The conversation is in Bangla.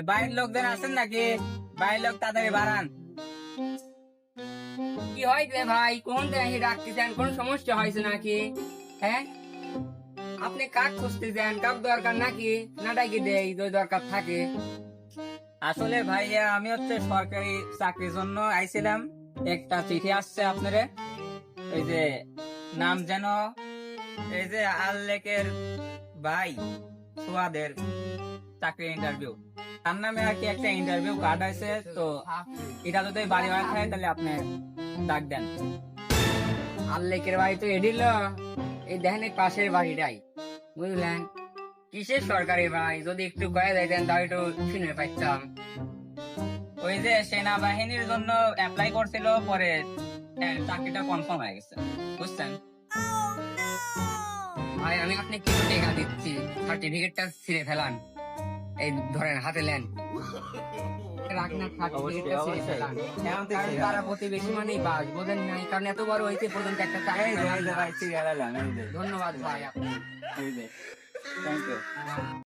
বাইরের লোকজন আছেন নাকি? বাইরের লোক তাড়াতাড়ি বাড়ান। কি হয়েছে ভাই, কোন দেখে ডাকতেছেন? কোন সমস্যা হয়েছে নাকি? হ্যাঁ, আপনি কাক খুঁজতেছেন? কাক দরকার নাকি? না ডাকি দেই যদি দরকার থাকে। আসলে ভাইয়া আমি হচ্ছে সরকারি চাকরির জন্য আইছিলাম। একটা চিঠি আসছে আপনারে, এই যে নাম যেন এই যে আল্লেকের ভাই সুয়াদের চাকরি ইন্টারভিউ, তার নামে আর কি একটা ইন্টারভিউ কার্ড আছে। তো এটা যদি বাড়ি বাড়ি থাকে তাহলে আপনি ডাক দেন। আল্লেকের বাড়ি তো এডিল, এই দেখেন এই পাশের বাড়িটাই, বুঝলেন? কিসের সরকারি ভাই, যদি একটু কয়ে দিতেন তাহলে একটু শুনে পাইতাম। ওই যে সেনাবাহিনীর জন্য অ্যাপ্লাই করছিল, পরে চাকরিটা কনফার্ম হয়ে গেছে, বুঝছেন? ভাই আমি আপনি কিছু টাকা দিচ্ছি, সার্টিফিকেটটা ছিঁড়ে ফেলান। এই ধরেন হাতে নেন, রাখ না, সার্টিফিকেটটা ছিঁড়ে ফেলান। কারণ তারা প্রতিবেশী মানেই বাস, বোঝেন নাই? কারণ এত বড় হয়েছে পর্যন্ত একটা চাকরি এই যে পেলাম না। ভাই সিরিয়াল ধন্যবাদ ভাই আপনি। Thank you.